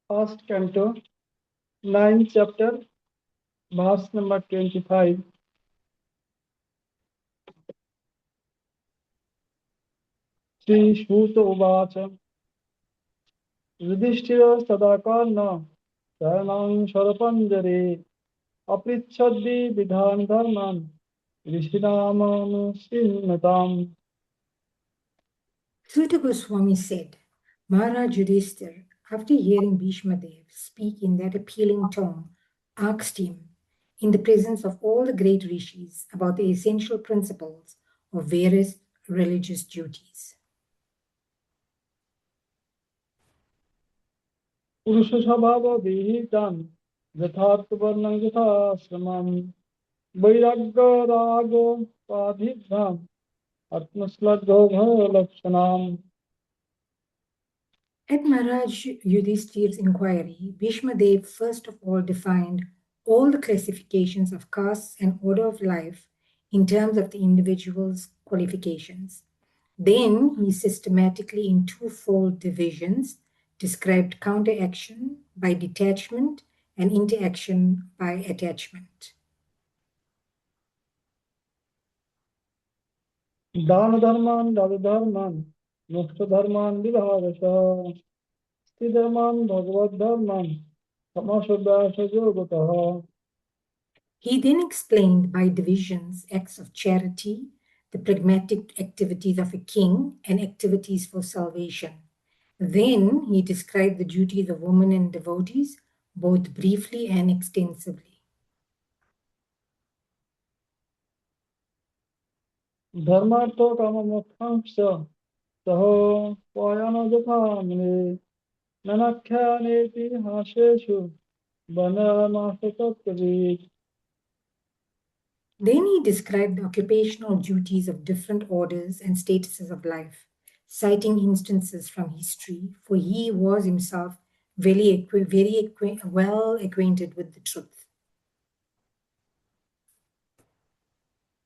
First canto, 9th chapter, verse number 25. Sri Shuta Uvacha Yudhishthira Sadakarna Saranam Sharapanjare Apricchaddi Vidhan Dharman Rishinamanu Sinnatam. Suta Goswami said, Maharaj Yudhishthir, after hearing Bhishma Dev speak in that appealing tone, asked him, in the presence of all the great rishis, about the essential principles of various religious duties. Purusha Sabhava Vihitam Yathartha Varnam Yathashramam Vairagya Rago Padhidham Atmasladgha Lakshanam. At Maharaj Yudhishthir's inquiry, Bhishma Dev first of all defined all the classifications of castes and order of life in terms of the individual's qualifications. Then he systematically, in twofold divisions, described counteraction by detachment and interaction by attachment. दान धर्मान दाद धर्मान मोक्ष धर्मान विभागशः स्थित धर्मान भगवत धर्मान समासव्यास योगतः. He then explained by divisions acts of charity, the pragmatic activities of a king, and activities for salvation. Then he described the duties of women and devotees, both briefly and extensively. धर्मार्थो काम मोक्षांश सह पयन यथा मुने ननाख्यानेति हासेषु वनमास तत्त्ववित्. Then he described the occupational duties of different orders and statuses of life, citing instances from history, for he was himself well acquainted with the truth.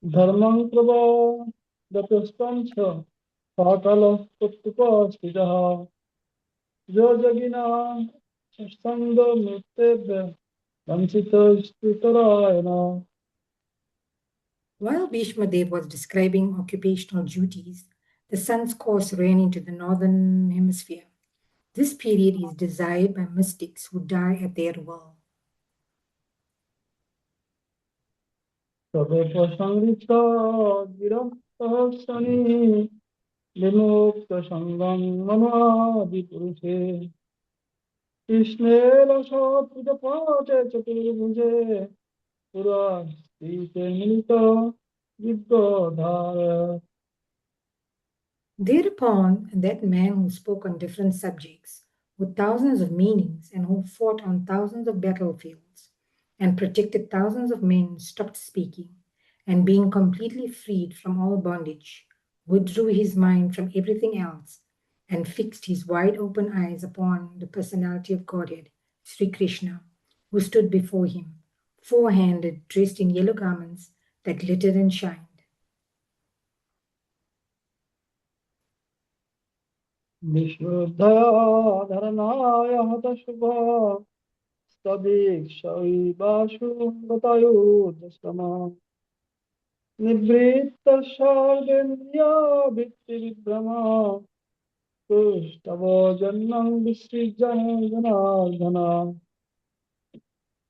धर्मं प्रवदतस्तं च सकलः प्रत्युपस्थितः यो जगिना संगमृतेभ्यः वंचितस्तुतरायण. While Bhishma Dev was describing occupational duties, the sun's course ran into the northern hemisphere. This period is desired by mystics who die at their will. तदोपसंहृता गिरः Shani विमुक्तसङ्गं ममादिपुरुषे कृष्णेन सत्कृतपाठे चतुर्भुजे पुरास्थिते मिलित विद्योधार. Thereupon, that man who spoke on different subjects, with thousands of meanings, and who fought on thousands of battlefields, and protected thousands of men, stopped speaking, and being completely freed from all bondage, withdrew his mind from everything else, and fixed his wide open eyes upon the personality of Godhead, Sri Krishna, who stood before him, four-handed, dressed in yellow garments that glittered and shined. विश्वोद्धरणाय हतशुभ सदीक्षैवाशु गतायुधश्रम निवृत्तशार्देन्द्रियाभित्तिविभ्रम तुष्टवो जन्मं विसृजन Janardan.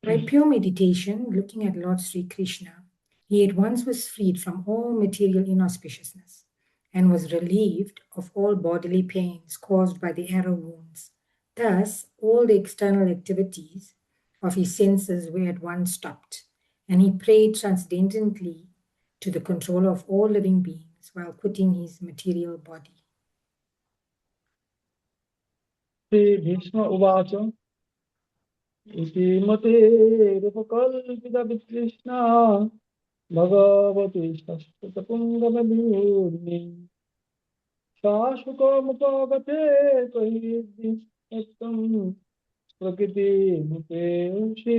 By pure meditation, looking at Lord Sri Krishna, he at once was freed from all material inauspiciousness and was relieved of all bodily pains caused by the arrow wounds. Thus, all the external activities of his senses were at once stopped, and he prayed transcendently to the controller of all living beings while quitting his material body. Shri Bhishma उवाच इति मते रूपकल्पितवितृष्णा भगवती षष्ठपुङ्गवधूर्नि शाश्वतमुपगते त्वयि प्रकृतिमुपेषि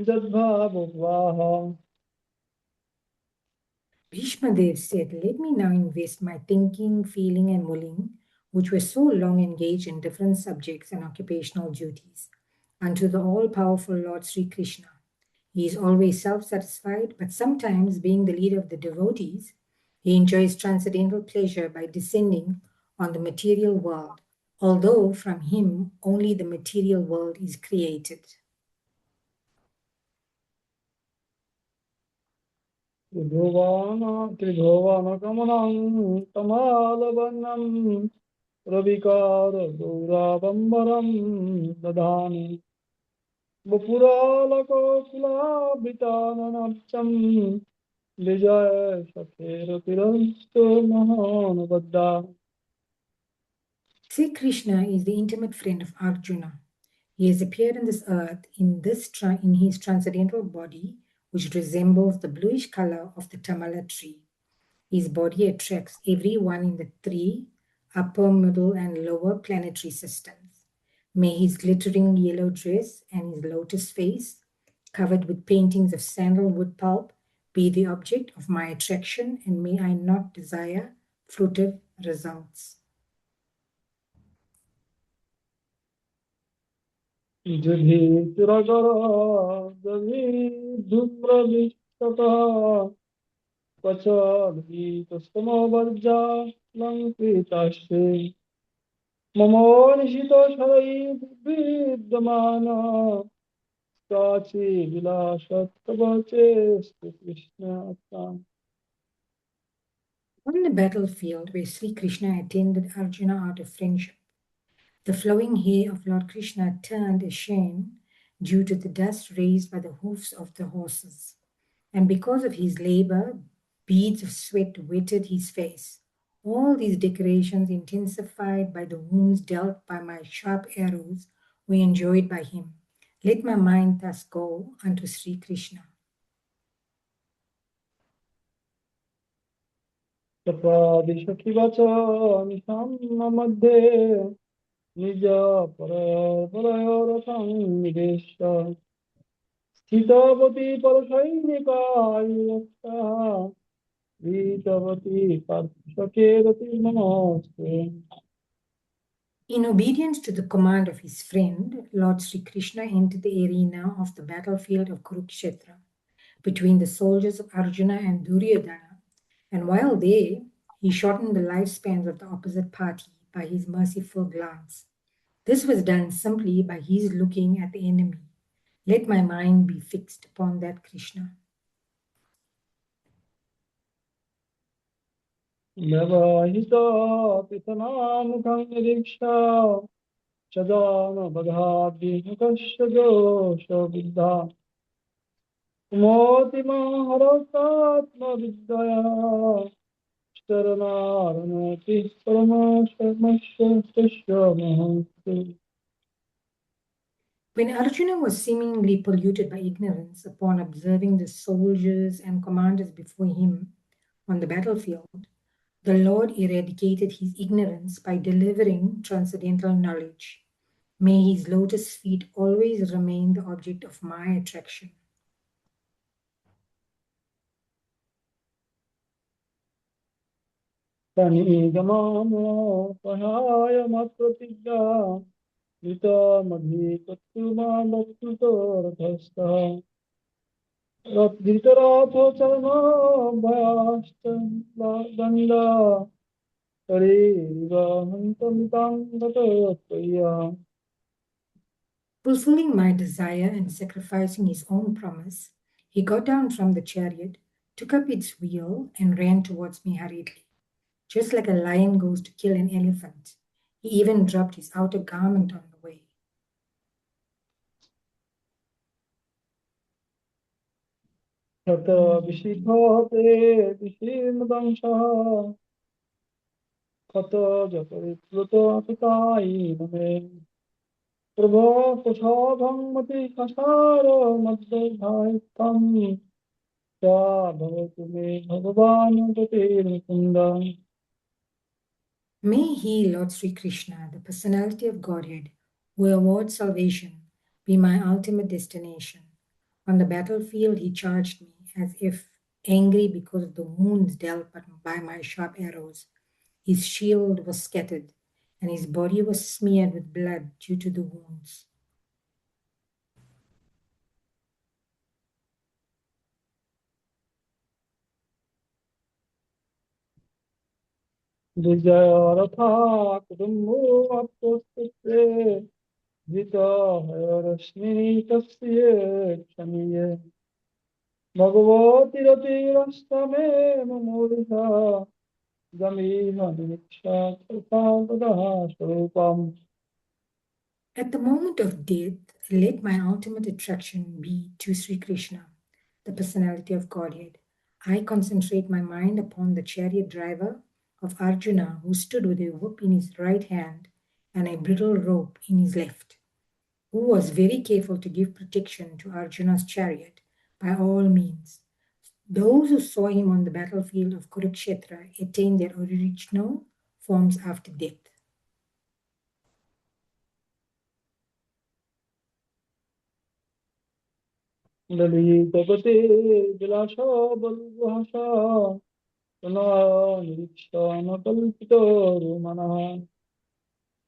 जद्भाववाह. Bhishma Dev said, Let me now invest my thinking, feeling, and willing which were so long engaged in different subjects and occupational duties, unto the all powerful Lord Sri Krishna. He is always self satisfied, but sometimes, being the leader of the devotees, he enjoys transcendental pleasure by descending on the material world, although from him only the material world is created. त्रिभुवनगमनं कमलवर्णं रविकारगौरावम्बरं दधामि वपुरालकोकिलाभिताननब्जं Vijay सखेरतिरस्तु महानुबद्धा Sri Krishna is the intimate friend of Arjuna. He has appeared on this earth in his transcendental body, which resembles the bluish color of the tamala tree. His body attracts everyone in the three upper, middle, and lower planetary systems. May his glittering yellow dress and his lotus face, covered with paintings of sandalwood pulp, be the object of my attraction, and may I not desire fruitive results. जुधिचुरगरा जभिधूम्रविष्टपः क्वचद्गीतस्तमोवर्जा लङ्कृताश्चे ममोनिशितशरैर्विद्यमान प्राचीविलासत्तव चेस्तु Krishna On the battlefield where Sri Krishna attended Arjuna out of friendship, the flowing hair of Lord Krishna turned ashen due to the dust raised by the hoofs of the horses. And because of his labor, beads of sweat wetted his face. All these decorations, intensified by the wounds dealt by my sharp arrows, were enjoyed by him. Let my mind thus go unto Sri Krishna. तपादिशकिवच निशं मध्ये निज परयोरथं निवेश स्थितवती परसैनिकायुक्तः वीतवती पार्थकेरति नमस्ते In obedience to the command of his friend, Lord Sri Krishna entered the arena of the battlefield of Kurukshetra between the soldiers of Arjuna and Duryodhana, and while there, he shortened the lifespans of the opposite party by his merciful glance. This was done simply by his looking at the enemy. Let my mind be fixed upon that Krishna. व्यवहिता पितनामुखं निरीक्षा सदानबधाद्विमुखस्य दोषविद्धा मोतिमहरतात्मविद्यया शरणारणाति परमश्रमस्य महन्ति When Arjuna was seemingly polluted by ignorance upon observing the soldiers and commanders before him on the battlefield, the Lord eradicated his ignorance by delivering transcendental knowledge. May his lotus feet always remain the object of my attraction. तनिगमामोपहाय मत्प्रतिज्ञा ऋतमधिपत्युमानक्तुतोरथस्तः धृतराथचरणभयाश्च दण्डा हरिरिवाहन्तमितां गतत्वय्या Fulfilling my desire and sacrificing his own promise, he got down from the chariot, took up its wheel, and ran towards me hurriedly. Just like a lion goes to kill an elephant, he even dropped his outer garment on the way. तत विशिखते विशीर्णदंशः कत जपरिप्लुतपितायि मे प्रभो कुशोभं मतिकसारमद्वैतायित्वं सा भवतु मे भगवान् गतिर्मुकुन्द May he, Lord Sri Krishna, the personality of Godhead, who awards salvation, be my ultimate destination. On the battlefield, he charged me as if angry because of the wounds dealt by my sharp arrows. His shield was scattered, and his body was smeared with blood due to the wounds. विजयरथा कुटुम्बो अप्यस्ते जितः तस्य क्षमीये भगवती रतिरस्तमे मूर्धा गमीह निरीक्षा स्वरूपम्. At the moment of death, let my ultimate attraction be to Sri Krishna, the personality of Godhead. I concentrate my mind upon the chariot driver of Arjuna, who stood with a whip in his right hand and a bridle rope in his left, who was very careful to give protection to Arjuna's chariot by all means. Those who saw him on the battlefield of Kurukshetra attained their original forms after death. ललितपते विलासा बलुभाषा निरीक्षा न कल्पितो मनः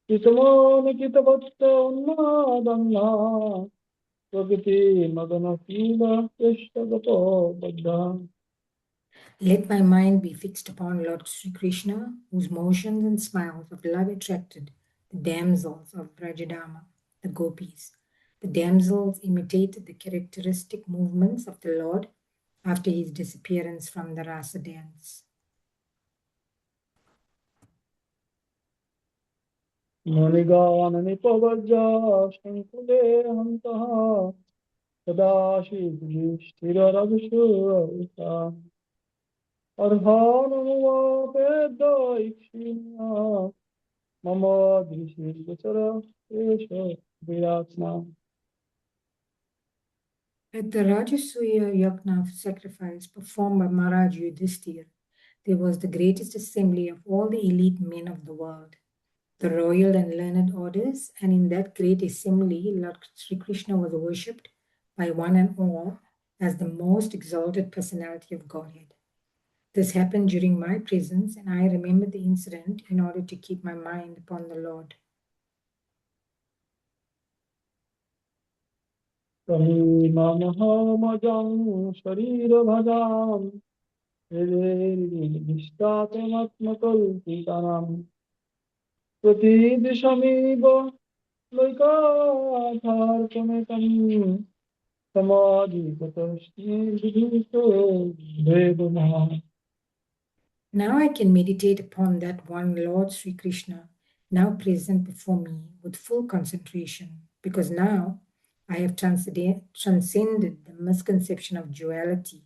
कितमोनिकितवत्त उन्मादन्ना प्रकृति मदनशील कृष्णगतो बद्धा. Let my mind be fixed upon Lord Sri Krishna, whose motions and smiles of love attracted the damsels of Brajadama, the gopis. The damsels imitated the characteristic movements of the Lord after his disappearance from the rasa dance. मणिगान निपवज्जा शङ्कुले हन्तः सदाशिवयुधिष्ठिररघुषुरविषा अर्हानमुवापेद्य इक्षिण्या मम दृशिर्गोचर एष विरात्मा. At the Rajasuya Yagna sacrifice performed by Maharaj Yudhishthir, there was the greatest assembly of all the elite men of the world, the royal and learned orders, and in that great assembly, Lord Sri Krishna was worshipped by one and all as the most exalted personality of Godhead. This happened during my presence, and I remember the incident in order to keep my mind upon the Lord. कहीमहमजं शरीरभजां हृदयनिष्ठातमात्मकल्पितानां प्रतिदिशमिव लोकार्थार्थमेकं समाधिगतश्रीविदुषो भेदमः. Now I can meditate upon that one Lord Sri Krishna, now present before me with full concentration, because now I have transcended the misconception of duality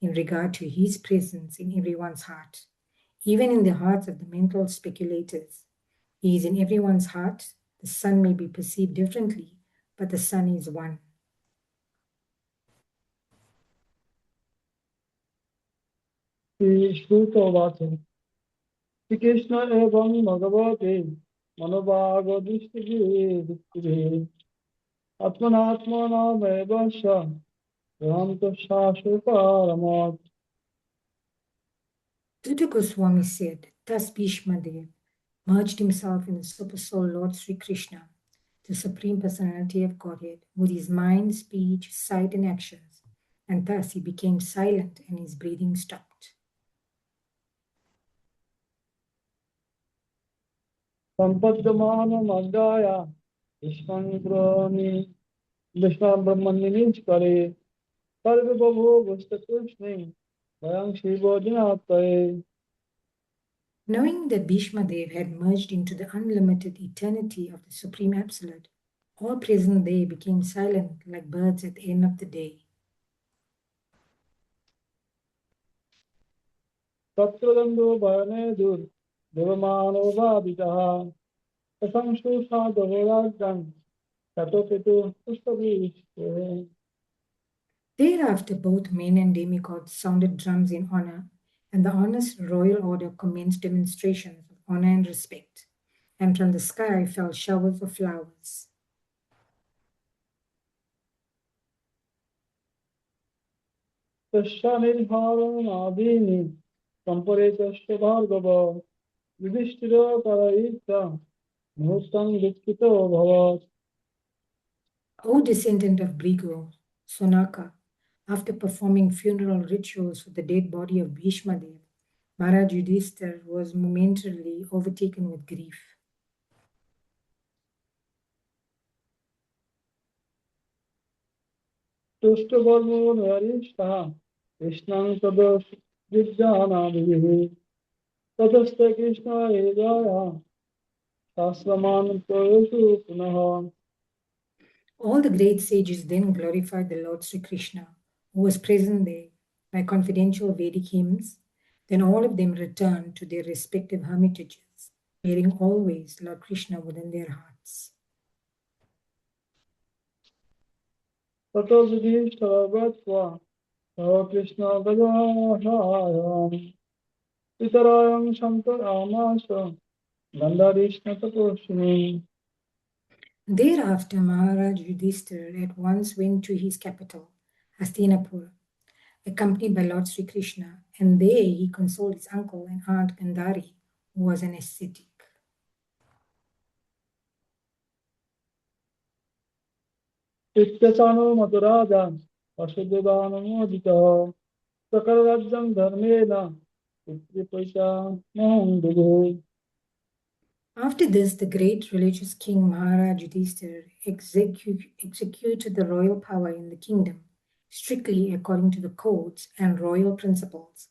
in regard to his presence in everyone's heart, even in the hearts of the mental speculators. He is in everyone's heart. The sun may be perceived differently, but the sun is one. श्रुतोवाच Shrikrishna एवं भगवते मनोभागदृष्टिभिः आत्मनात्मनामेव स शाश्वतरमत्. Tuta Goswami said, thus Bhishma Dev merged himself in the Super Soul Lord Sri Krishna, the Supreme Personality of Godhead, with his mind, speech, sight, and actions, and thus he became silent and his breathing stopped. सम्पद्यमानमद्याय विश्वं ब्रह्मणि करे सर्वभूतकृष्णे वयं शिवोदिनात्तये. Knowing that Bhishma Dev had merged into the unlimited eternity of the Supreme Absolute, all present there became silent like birds at the end of the day. तत्रगन्धो वने दुर्देवमानो वादितः प्रशंसुषादहोराज्ञं ततो पितुः पुष्पवृष्टेः. Thereafter, both men and demigods sounded drums in honor, and the honest royal order commenced demonstrations of honor and respect, and from the sky fell showers of flowers. तस्यानिर्भारणादीनि सम्परे तस्य Bhargava युधिष्ठिरो करयिता muhurtam dikshito bhavat. O descendant of Brigu, Sonaka, after performing funeral rituals for the dead body of Bhishma Dev, Maharaj Yudhishthir was momentarily overtaken with grief. Tushtavarmo narishta Krishnang tadas vidyanavihi tadaste Krishna edaya sasraman prayesu punaha. All the great sages then glorified the Lord Sri Krishna, who was present there, by confidential Vedic hymns. Then all of them returned to their respective hermitages, bearing always Lord Krishna within their hearts. Tato vidhishtharavatva Lord Krishna gajahayam Pitarayam Shantaramasa Gandarishna Taposhini. Thereafter, Maharaj Yudhishthir at once went to his capital, Hastinapur, accompanied by Lord Sri Krishna, and there he consoled his uncle and aunt Gandhari, who was an ascetic. Ityasano Madhurajan Vasudevana Modita Sakarajam Dharmena Pitripaita Mahandugu. After this, the great religious king Maharaj Yudhishthir executed the royal power in the kingdom strictly according to the codes and royal principles,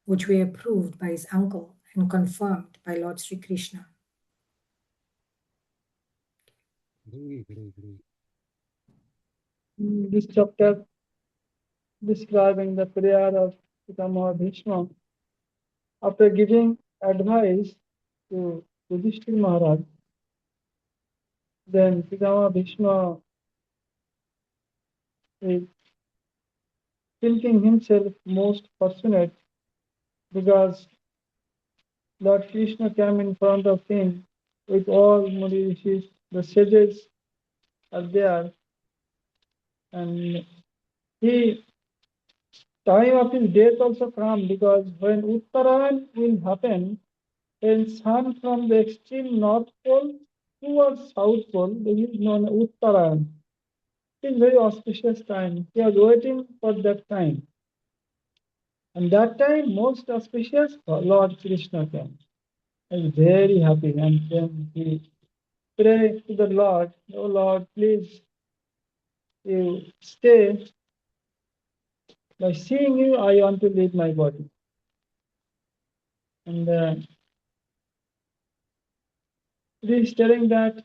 which were approved by his uncle and confirmed by Lord Sri Krishna. This chapter describing the prayer of Pitamaha Bhishma after giving advice to Yudhishthira Maharaj. Then Pitamaha Bhishma is thinking himself most fortunate because Lord Krishna came in front of him with all Muni rishis, the sages are there, and he time of his death also come because when Uttarayan will happen, when sun from the extreme north pole towards south pole, this is known as Uttarayan. It is very auspicious time. He was waiting for that time. And that time, most auspicious, Lord Krishna came. I was very happy. And then he prayed to the Lord, oh Lord, please, you stay. By seeing you, I want to leave my body. And he is telling that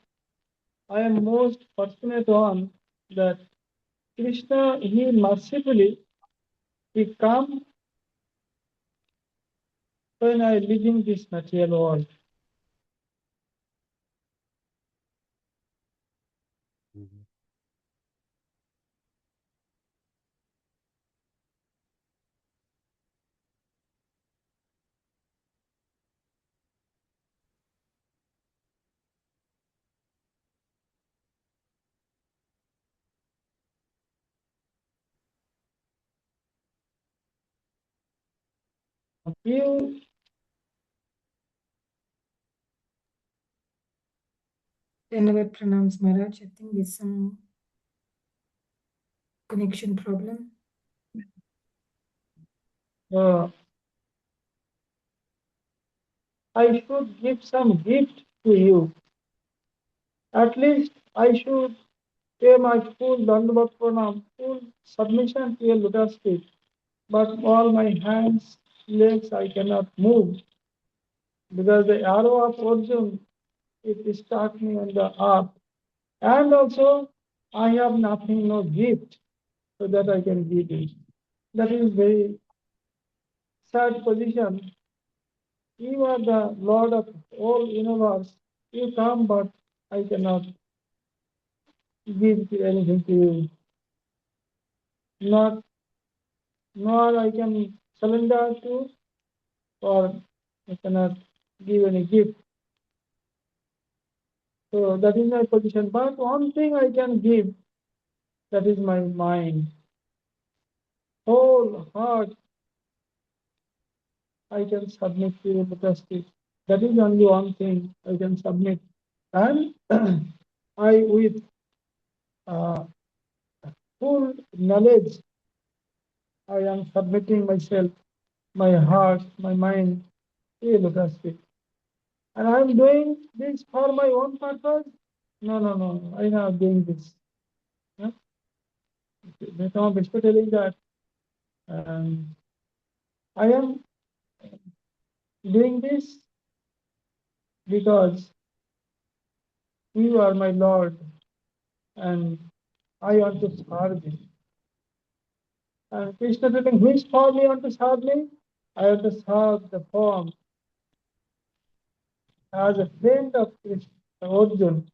I am most fortunate one that Krishna, he mercifully, he come when I live in this material world. You Dhanavad pranams Maharaj. I think there's some connection problem. uh, I should give some gift to you. At least I should pay my full Dandavat Pranam, full submission to your lotus feet. But all my hands, legs, I cannot move because the arrow of Arjun, it struck me on the earth. And also, I have nothing, no gift, so that I can give you. That is very sad position. You are the Lord of all universe. You come, but I cannot give anything to you. Not, nor I can surrender to, or I cannot give any gift. So that is my position. But one thing I can give, that is my mind. Whole heart I can submit to your lotus feet. That is only one thing I can submit. And I, with uh, full knowledge, I am submitting myself, my heart, my mind to Lotus feet. And I am doing this for my own purpose. No, no, no, no. I am not doing this. Huh? Become Bhishma telling that I am doing this because you are my Lord and I want to serve you. And Krishna telling, which form you want to serve me? I want to serve the form as a friend of Krishna, Arjun,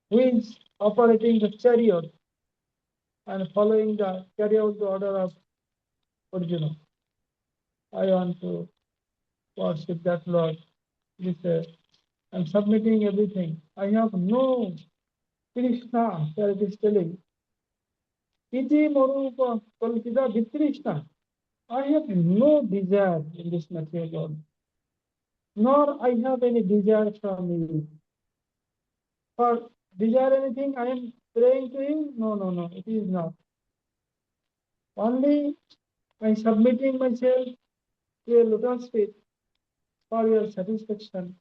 who is operating the chariot and following the carry out the order of Arjuna. I want to worship that Lord. He said, I'm submitting everything. I have no Krishna, here it is telling. Iti Marupa Kalpita Vitrishna. I have no desire in this material world, nor I have any desire from you. For desire anything, I am praying to you? No, no, no, it is not. Only I submitting myself to your lotus feet for your satisfaction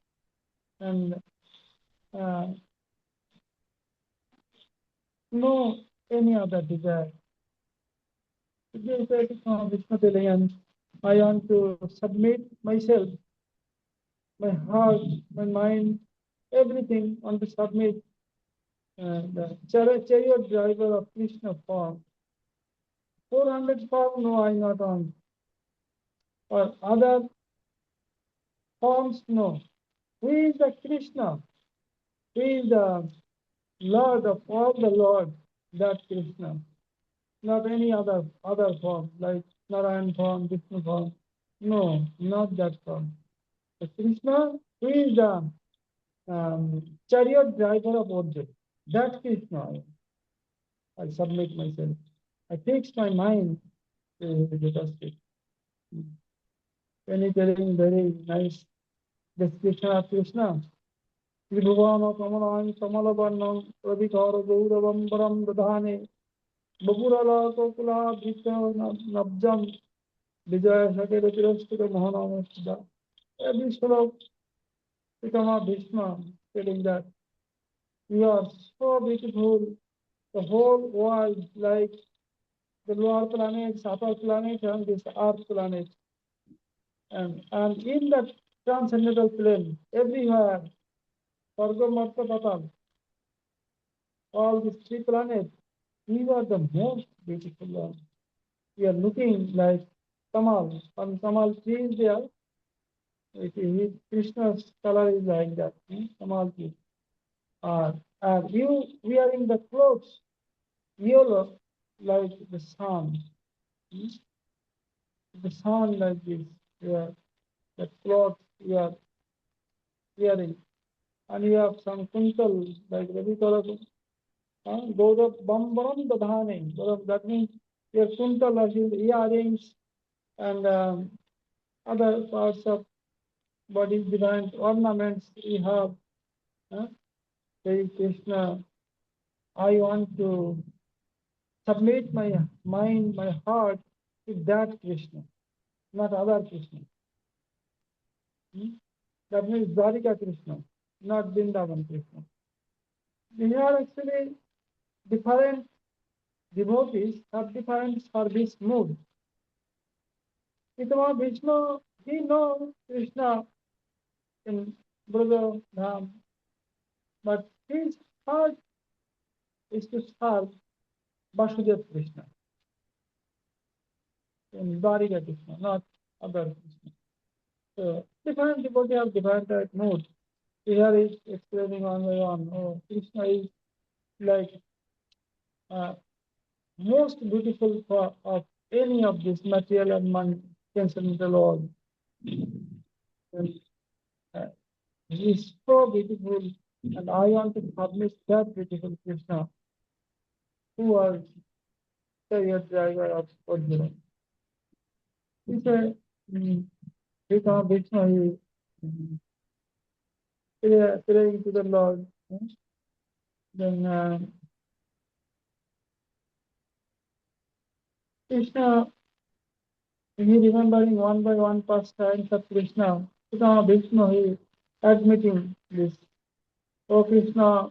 and uh, no any other desire. This is Vishnu telling, and I want to submit myself, my heart, my mind, everything, want to submit the chariot driver of Krishna form. 400 form, no, I not on. Or other forms, no. Who is the Krishna? Who is the Lord of all the Lord? That Krishna. Not any other form, like Narayan form, Vishnu form. No, not that form. The Krishna, who is the chariot driver of Arjuna. That Krishna, I submit myself. I fix my mind to the justice. When he telling very nice description of Krishna, Tribhuvana Kamalan Kamalavarnam Pradikara Gauravam Param Dadhane Baburala Kokula Bhika Nabjam Vijaya Sakara Tirastira Mahanamastida. Every sort become a Bhishma telling that you are so beautiful, the whole world like the lower planets, upper planets, and this earth planet. And in that transcendental plane, everywhere, Sarga Marta Patal, all these three planets, these are the most beautiful ones. We are looking like Kamal. On Kamal tree is there. Krishna's color is like that. Kamal tree. You wearing the clothes yellow like the sun. hmm, The sun like this. Yeah, the clothes you are wearing. And you have some kuntal like Ravi color. Gaurav Bambaram Dadhane. That means your kuntal earrings and other parts of body divine ornaments you have. Uh, Say Krishna, I want to submit my mind, my heart to that Krishna, not other Krishna. Hmm? That means Dwarika Krishna, not Vrindavan Krishna. These are actually different devotees have different service mood. Itama Vishnu, he knows Krishna in Brother Dham, but his heart is to serve Vasudev Krishna in Dwarika Krishna, not other Krishna. So different devotees have different mood. Here is explaining on my own. Oh, Krishna is like uh, most beautiful for, of any of this material and transcendental world. And, uh, he is so beautiful, and I want to publish that beautiful Krishna, who was chariot driver of Arjuna. He said, Vishnu, praying to the Lord. Then Krishna, he remembering one by one past times of Krishna. Krishna, Bhishma, he admitting this. Oh Krishna,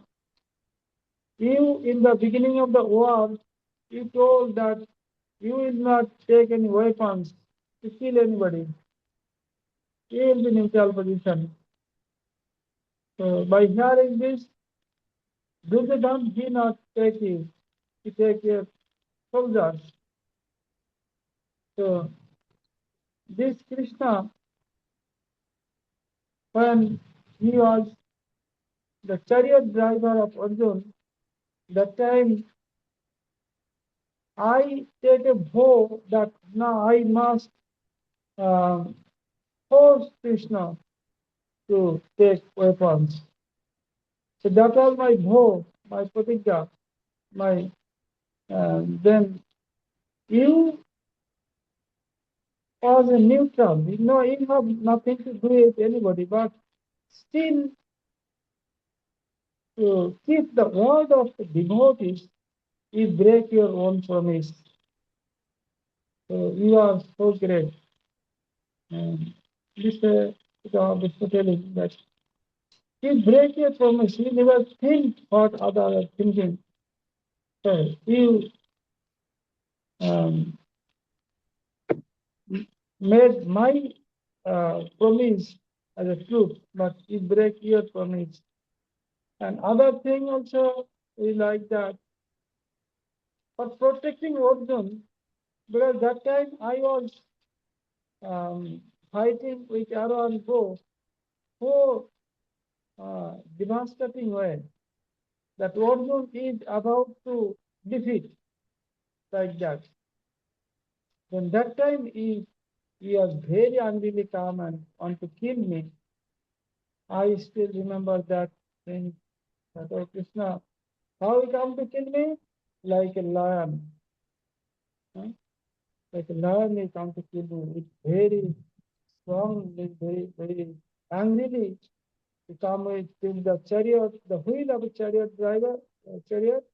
you in the beginning of the war, you told that you will not take any weapons to kill anybody. You will be in neutral position. So by hearing this, Duryodhan he not take it. He take a soldiers. So this Krishna, when he was the chariot driver of Arjun, that time I take a vow that now I must um, force Krishna to take weapons. So that was my vow, my pratigya, my then you was a neutral. You know, you have nothing to do with anybody, but still to keep the word of the devotees, you break your own promise. So you are so great. And this Vishnu telling that you break your promise, you never think what others are thinking. So you um, made my promise as a truth, but you break your promise. And other thing also is like that. For protecting Arjun, because that time I was um, fighting with arrow and bow so devastating way that Arjun is about to defeat like that. Then that time he was very angrily calm and want to kill me. I still remember that thing that oh Krishna, how he come to kill me? Like a lion. Huh? Like a lion he come to kill me. It's very strong, very angrily. He come with the chariot, the wheel of a chariot driver, chariot,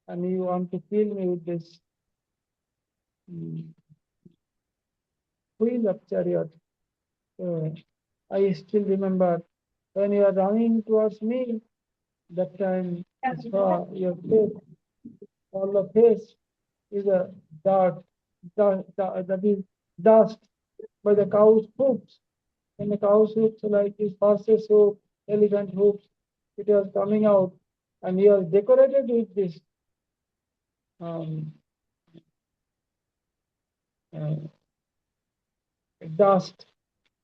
and he want to kill me with this mm, wheel of chariot. So I still remember when you are running towards me, that time I saw your face, all the face is a dart, that is dust by the cow's hooves. And the cow's hooves like his horse's hoof, elephant hooves, it was coming out, and he was decorated with this um, uh, dust.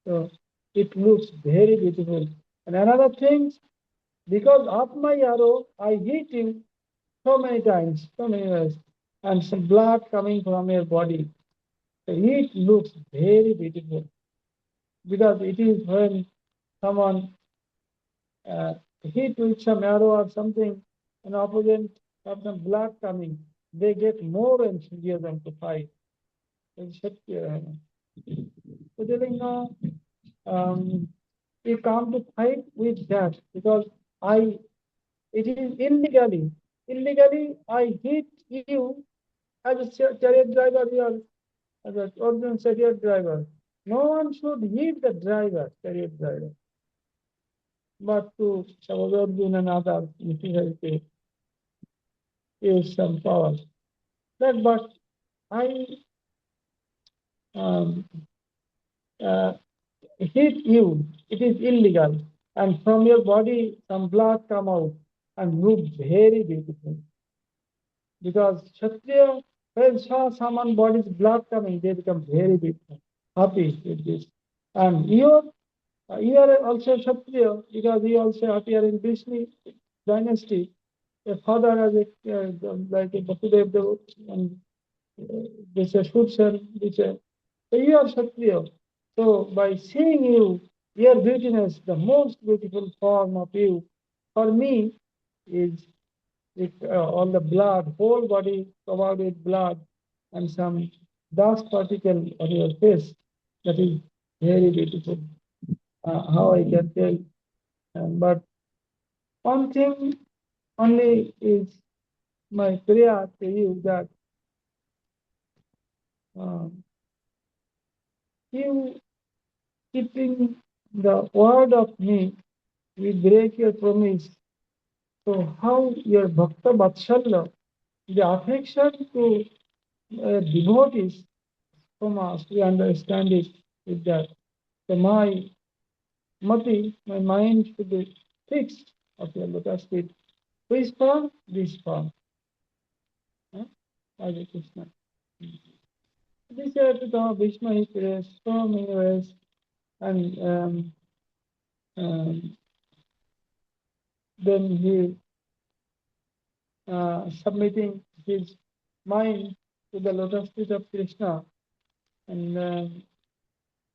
So it looks very beautiful. And another thing, because of my arrow, I hit you so many times, so many ways, and some blood coming from your body. So it looks very beautiful because it is when someone uh, hit with some arrow or something, an opponent of some blood coming, they get more enthusiasm to fight. It's such, so telling now, you come to fight with that because I it is illegally I hit you as a chariot driver here as an ordinary chariot driver. No one should hit the driver, chariot driver, but to Arjun and others in use some power. That but I um, uh, hit you, it is illegal, and from your body some blood come out and look very beautiful. Because Kshatriya, when saw someone body's blood coming, they become very big, happy with this. And you are also Kshatriya because you also appear in Bhishma dynasty. A father has like a Vasudev and this a Shudsan, this a, so you are Kshatriya. So by seeing you, your beautiness, the most beautiful form of you, for me, is with all the blood, whole body covered with blood, and some dust particle on your face. That is very beautiful. How I can tell But one thing only is my prayer to you that um, you keeping the word of me, you break your promise. So how your bhakta vatsalya, the affection to devotees from us, we understand it with that. So my mati, my mind should be fixed of your lotus feet. This form, this form. Huh? Hare Krishna. This year to Bhishma he prays so many ways and um, then he submitting his mind to the lotus feet of Krishna and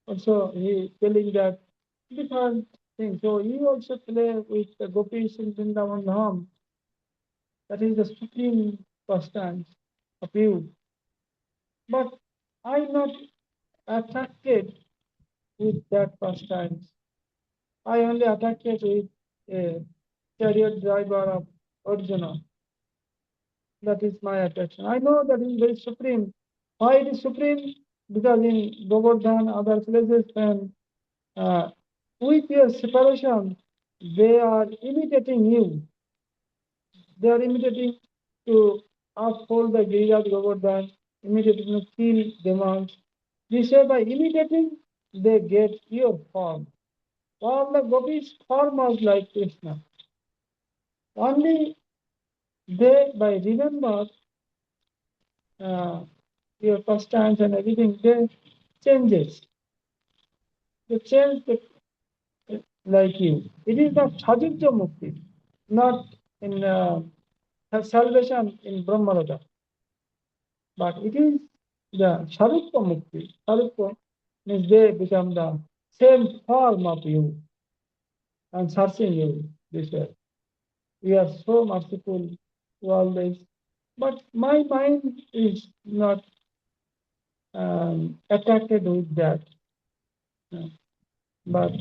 also he telling that different things. So he also play with the gopis in Vrindavan Dham. That is the supreme pastime of you. But I'm not attracted with that pastimes. I only attracted with a chariot driver of Arjuna. That is my attraction. I know that is very supreme. Why it is supreme? Because in Govardhan, other places, and uh, with your separation, they are imitating you. They are imitating to uphold the Giriraj Govardhan, imitating to kill demons. This way, by imitating, they get your form. All the gopis form was like Krishna. Only they, by remember uh, your pastimes and everything, they changes. They change the, like you. It is not Chajujya Mukti, not in salvation in Brahmaloka, but it is the Sharuppa Mukti. Sharuppa means they become the same form of you and searching you this way. We are so merciful to all this. But my mind is not attracted with that. Uh, But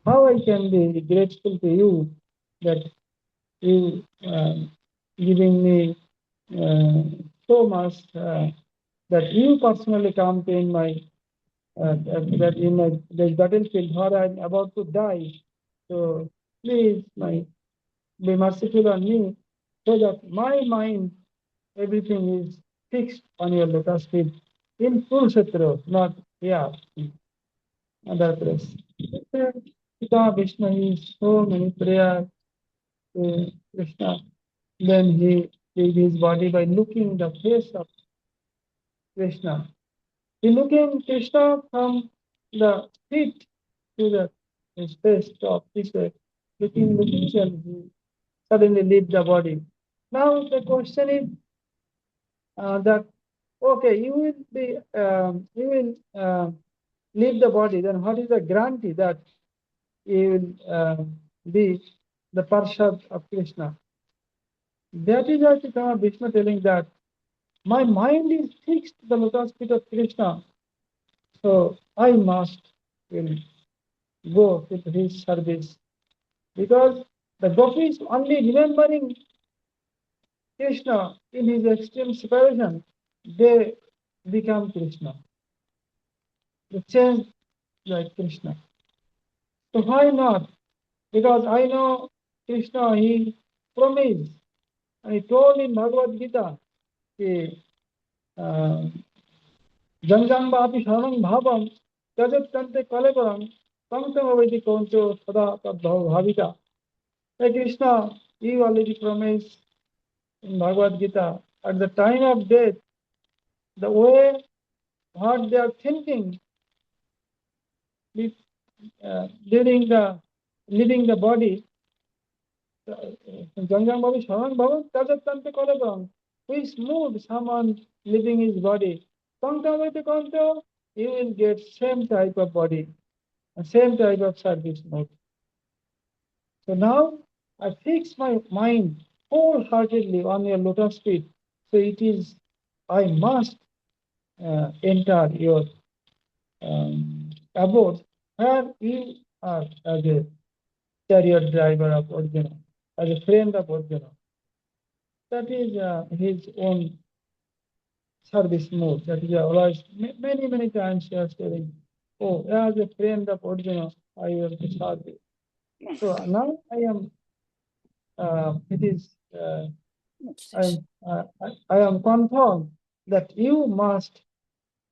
how I can be grateful to you that you giving me uh, so much that you personally come to in my that in my the battlefield where I'm about to die. So please, my be merciful on me, so that my mind everything is fixed on your lotus feet in Kurukshetra, not here, other place. Pita Vishnu is so many prayer to Krishna. Then he did his body by looking the face of Krishna. He looking Krishna from the feet to the his face top this way, looking and he suddenly leave the body. Now the question is that okay, you will leave the body. Then what is the guarantee that you will be the Parshad of Krishna? That is why Krishna Bhishma telling that my mind is fixed to the lotus feet of Krishna, so I must will go with his service because the gopis only remembering Krishna in his extreme separation, they become Krishna. They change like Krishna. So why not? Because I know Krishna, he promised, and he told in Bhagavad Gita, कि, जंगम्बापि शरणं भावं त्यजत्यन्ते कलेवरं पंक्तमवैति कौंचो सदा तद्भव भाविता. Hey Krishna, you already promised in Bhagavad Gita at the time of death, the way what they are thinking during the leaving the body, Gangang Bhavi Sharan Bhavan, Tajatante Kolabang, which mood someone leaving his body. Pankavate Kanto, you will get same type of body, same type of service mode. So now I fix my mind wholeheartedly on your lotus feet. So it is, I must enter your abode where you are there. chariot driver of Arjuna, as a friend of Arjuna. That is his own service mode. That is always many times he was telling, "Oh, as a friend of Arjuna, I will to serve you." So now I am. It is. I am confirmed that you must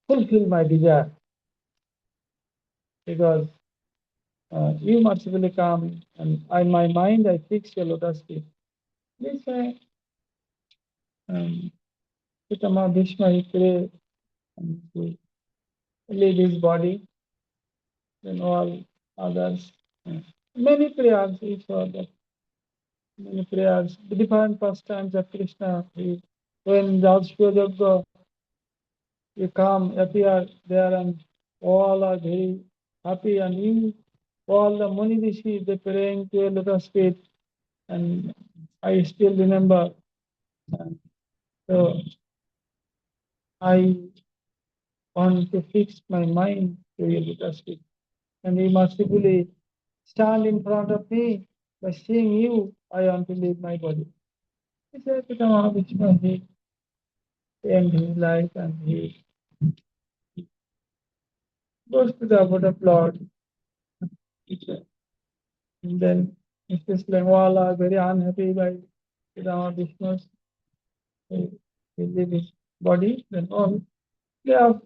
fulfill my desire because you mercifully come and in my mind I fix your lotus feet. This um, Pitama Bhishma he pray and he leave his body, then all others. uh, Many prayers, he saw that many prayers, different pastimes of Krishna. When Rajshoyaga, you come, appear there, and all are very happy, and you, all the Muni Rishi, they praying to a lotus feet, and I still remember. And so I want to fix my mind to a lotus feet, and you mercifully stand in front of me. By seeing you, I want to leave my body. He said to the Mahavishnu, he end his life and he goes to the abode of Lord. And then especially all are very unhappy by Rama Vishnu's he leave his body, then all they are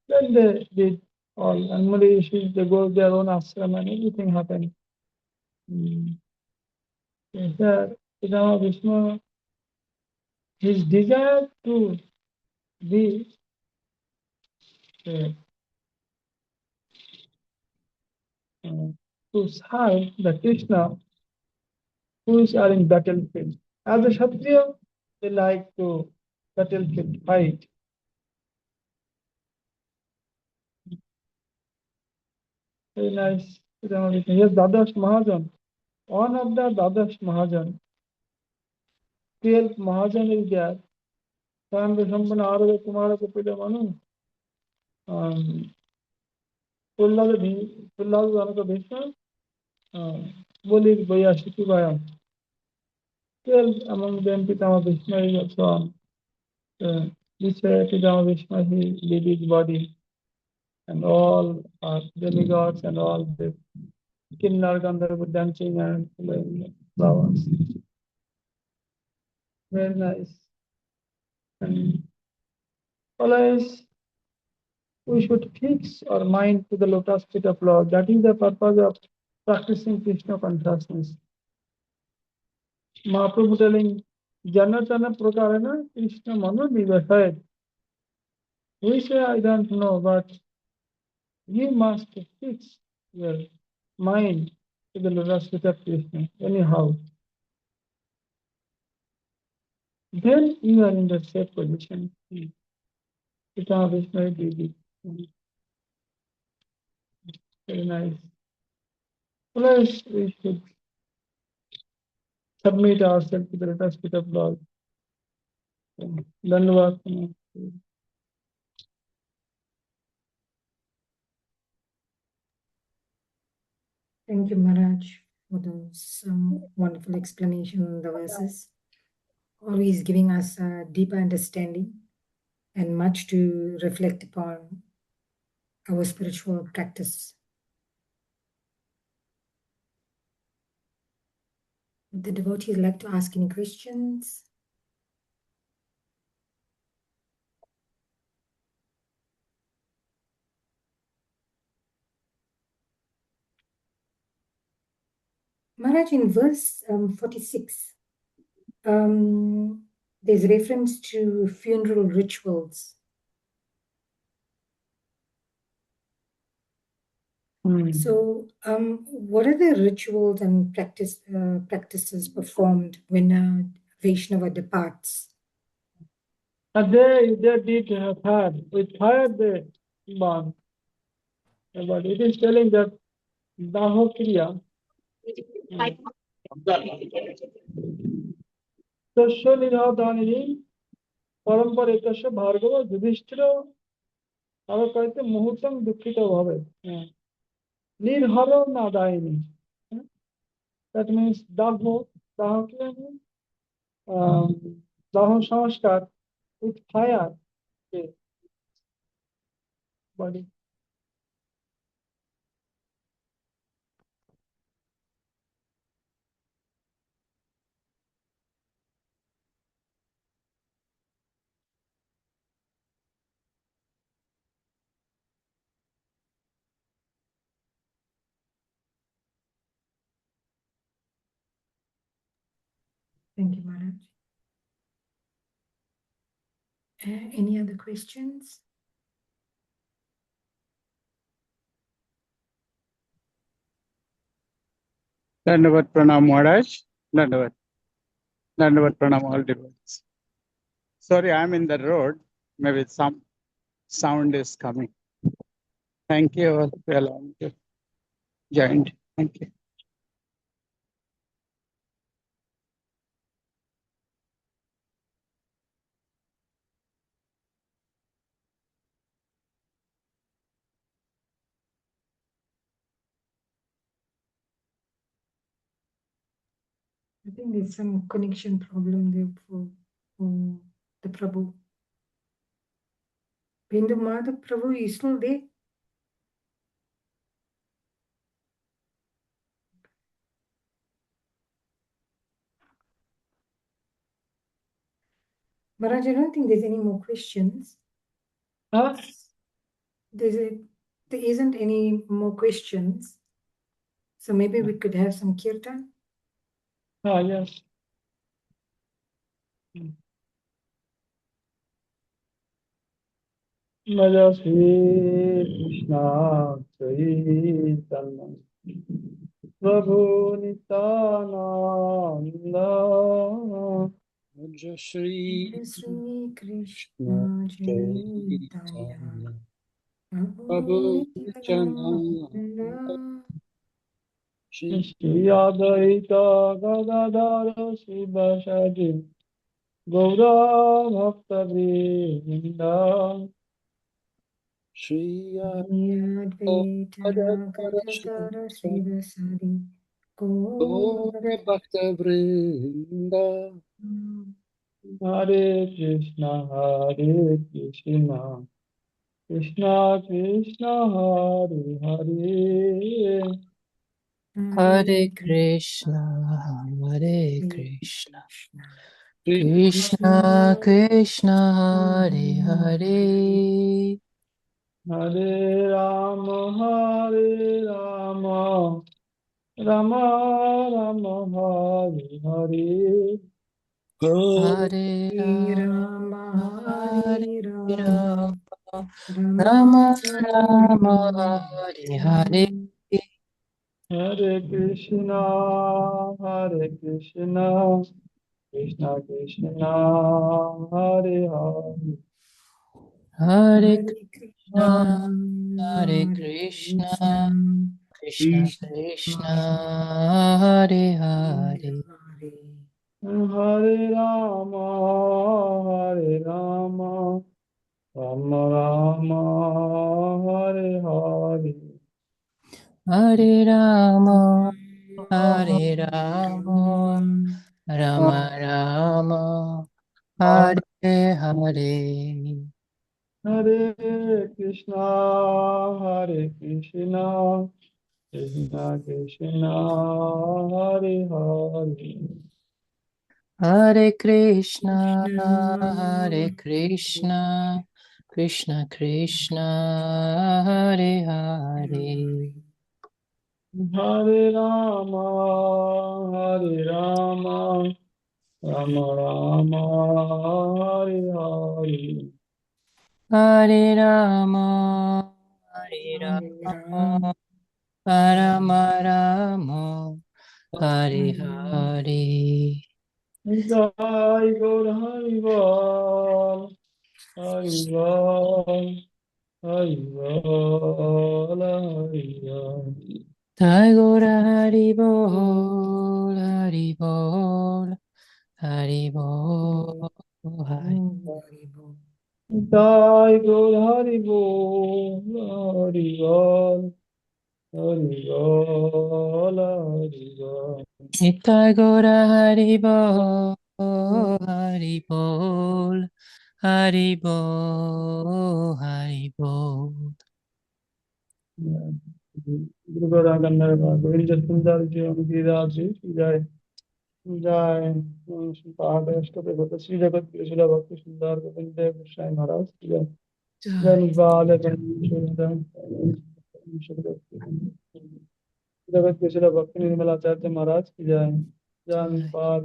then they did all and Muni Rishis, they go their own ashram and everything happened. Mm. There, Rama Vishnu, his desire to be uh, to serve the Krishna who are in battlefield. As a Kshatriya, they like to battlefield fight. Very nice. Yes, Dadash Mahajan. One of the Dadash Mahajan, 12th Mahajan is there. Swami Sampana Arada Kumara Kapila Manu. Pullada Janaka Bhishma. Bolig Bhaya Shikibaya. 12 among them Pitama Bhishma is also on. This Pitama Bhishma, he leave his body and all demigods and all the Kinnar Gandharva dancing and playing flowers. Very nice. And always we should fix our mind to the lotus feet of Lord. That is the purpose of practicing Krishna consciousness. Mahaprabhu telling Janatana Prakarana Krishna Mano Nivasayat. We say I don't know, but you must fix your mind to the lotus feet of Krishna. Anyhow, then you are in the safe position. Pitama Vishnu did it. Very nice. Plus, we should submit ourselves to the lotus feet of Lord. Dandavad. Thank you, Maharaj, for those wonderful explanation of the verses. Always giving us a deeper understanding and much to reflect upon our spiritual practice. Would the devotees like to ask any questions? Maharaj, in verse 46, there's reference to funeral rituals. So, what are the rituals and practices performed when a Vaishnava departs? They did fire. With fire they burn. But it is telling that Daho Kriya. Tasya Nidhadhanini Parampara Ekasya Bhargava Yudhishthira আরো কয়েকটা মুহূর্তম দুঃখিত ভাবে নির্হর নাদায়িনী That means daho. Daho means daho samskar with fire. Okay, body. Thank you, Maharaj. Any other questions? Dandavat Pranam Maharaj. Dandavat. Dandavat Pranam all devotees. Sorry, I'm in the road. Maybe some sound is coming. Thank you all for allowing me to join. Thank you. I think there's some connection problem there for the Prabhu. Bindu Madhav Prabhu is still there? Maharaj, I don't think there's any more questions. Huh? There isn't any more questions. So maybe we could have some kirtan. Ah, yes. Bhaja Shri Krishna Chaitanya Prabhu Nityananda Shri Sri Krishna Krishna Chaitanya Chaitanya Prabhu Prabhu Nityananda Shri Shri Advaita Gadadara Sivasadi Gaura Bhakta Vrinda Shri Advaita Gadadara Srivasadi Gaur Gaura Bhakta Vrinda Hare Krishna Krishna Krishna Hare Hare Hare Krishna, Hare Krishna, Krishna Krishna, Hare Hare, Hare Rama Rama Rama Hare Hare Hare Hare Rama Rama, Hare Rama Rama, Rama Rama Rama Rama, Hare Hare Hare Hare Krishna Krishna Krishna Hare Hare Hare Hare Krishna Krishna, Hare Hare Krishna Krishna, Krishna Krishna Krishna Hare Hare Hare Hare. Hare Rama Rama Rama Hare Hare Hare Rama Hare Rama Rama, Rama Rama Hare Hare Hare Hare Krishna Krishna Krishna Hare Hare Hare Krishna Hare Krishna, Krishna Krishna Krishna Hare Hare Hare Rama Rama Rama Hare Hare Hare Rama Hare Hare Rama Ram, Rama Rama Hare Hare Jai Gaur Hari Bol Hari Bol Hari Bol Hari Bol Jai Gaura Hari Bol Hari Bol Hari Bol Hari Hare Bol. Jai Gaur Hari Bol Hari Bol Hari Bol Hari Bol Nitai Gora Haribo, Haribol, Haribol, Haribol. Guru Gauranga Govind Sundar Ji Giriraj Ji Jai Jai Pahad Ashtote Bhata Sri Jagat Krishna Bhakti Sundar Govind Dev Krishna Maharaj Jai Jai Nishbal Jagat Krishna Bhakti Nirmala Acharya Maharaj ki Jai Jai Nishbal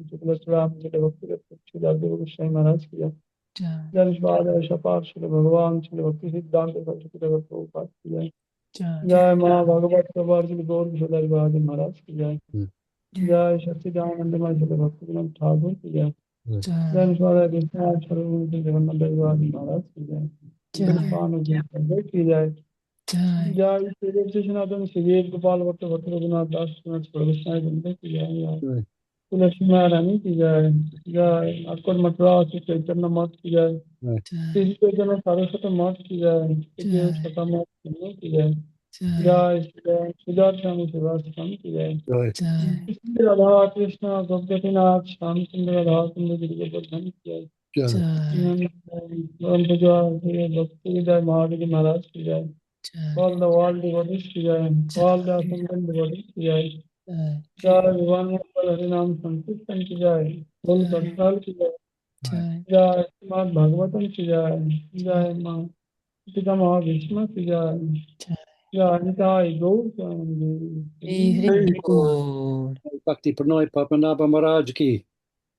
Shukla Chulam Shukla Bhakti Sridhar Dev Krishna Maharaj ki Jai Jai Nishbal Shapar Shukla Bhagavan Shukla Bhakti Siddhanta Shukla Bhakti Prabhupada ki Jai जय माँ भगवत प्रभु श्री गौर किशोर बहादुर महाराज की जय जय सच्चिदानंदमय श्री भक्ति विनोद ठाकुर की जय जय निष्पाद विश्वनाथ स्वरूप जगन्नाथ बहादुर महाराज की जय कृष्ण की जय जय श्री कृष्णनाथन श्री गोपाल भट्ट भट्ट रघुनाथ दास प्रभुष्णाय बंदे की जय तुलसी महारानी की जय जय अक्कर मथुरा श्री चैतन्य मठ की जय श्री चैतन्य सरस्वती मठ की जय श्री छठा मठ की जय जय सिद्धार्थ स्वामी शिवास स्वामी की जय कृष्ण राधा कृष्ण गोपीनाथ श्याम सुंदर राधा सुंदर गिरिवर्धन की जय भक्ति जय महावीर महाराज की जय all the world devotees की जय all the assembled devotees की जय जय भगवान हरिनाम संकीर्तन की जय बोल कटनाल की जय जय श्रीमद् भागवतम की जय जय माँ पिता महा भीष्म की जय जय निताई गौर Bhakti Pranay Papanaba Maharaj ki.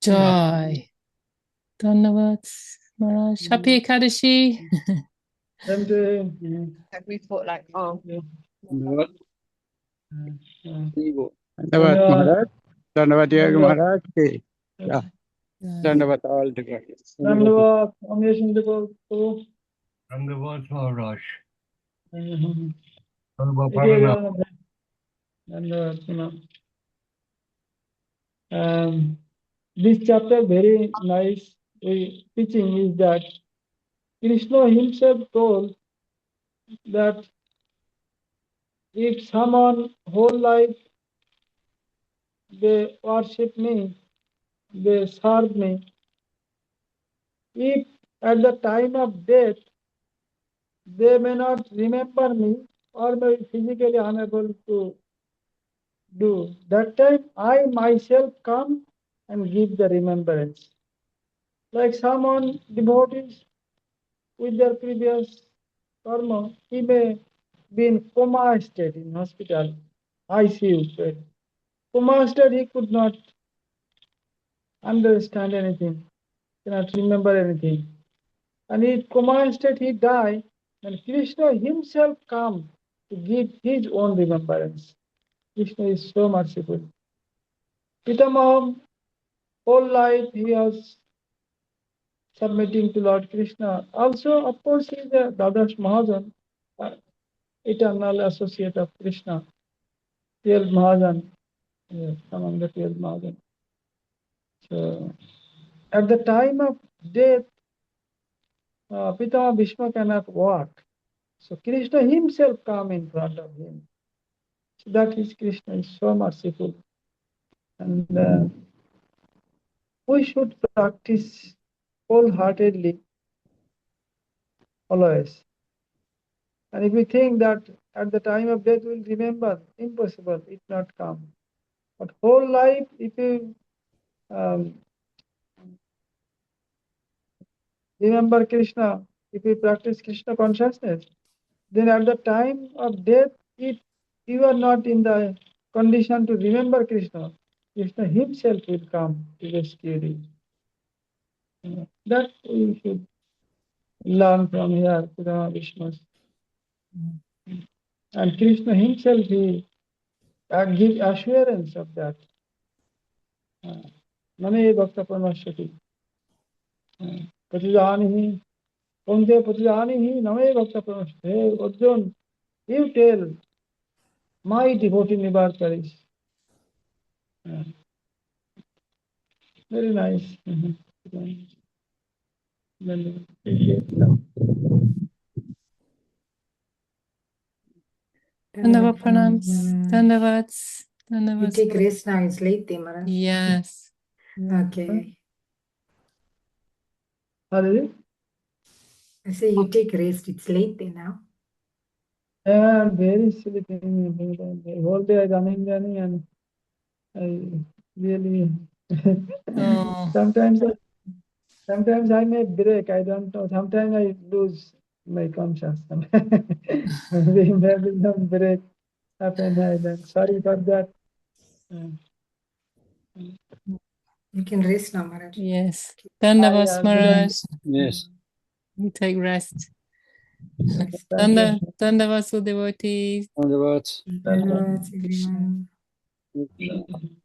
Joy. Dhanavad Maharaj. Happy Ekadashi. Like we thought, like, oh, Dhanyavad. Dhanyavad Maharaj. Dhanyavad Yogi Maharaj ki. Yeah. Dhanyavad all devotees. धन्यवाद हमें सुनते को Dhanyavad Maharaj. धन्यवाद सुना this chapter very nice teaching is that Krishna himself told that if someone whole life they worship me, they serve me, if at the time of death they may not remember me or may be physically unable to do, that time I myself come and give the remembrance. Like someone devotees with their previous karma, he may be in coma state in hospital, ICU state. Coma state, he could not understand anything, cannot remember anything. And in coma state, he died, and Krishna himself come to give his own remembrance. Krishna is so merciful. Pitamaha, whole life he was submitting to Lord Krishna. Also, of course, he is a Dadash Mahajan, eternal associate of Krishna, 12 Mahajan, yes, among the 12 Mahajan. So, at the time of death, Pitama Bhishma cannot walk. So Krishna himself come in front of him. So that is Krishna is so merciful. And we should practice wholeheartedly always. And if we think that at the time of death we'll remember, impossible, it not come. But whole life, if you remember Krishna, if you practice Krishna consciousness, then at the time of death, if you are not in the condition to remember Krishna, Krishna himself will come to rescue you. That we should learn from here, Purana Vishnu. And Krishna himself, he give assurance of that. Name Bhakta Pranashati. Patijani, Ponte Patijani, Name Bhakta Pranashati. Hey, Arjun, you tell, my devotee Nibar Parish. Very nice. Dhanavad Pranams. Dhanavad. You Dandavats. take rest now, it's late there, Maharaj. Yes. Okay. Hare. I say you take rest, it's late there now. Yeah, I'm very sleeping. The whole day I'm running, and I really Oh, sometimes I may break. I don't know. Sometimes I lose my consciousness. Maybe some break happen. Sorry for that. Uh, You can rest now, Maharaj. yes. I Dandavats, have Maharaj. Yes. You take rest. Rest. Thank you. Dandavats to devotees. Dandavats. Dhanyavads, everyone. Thank you.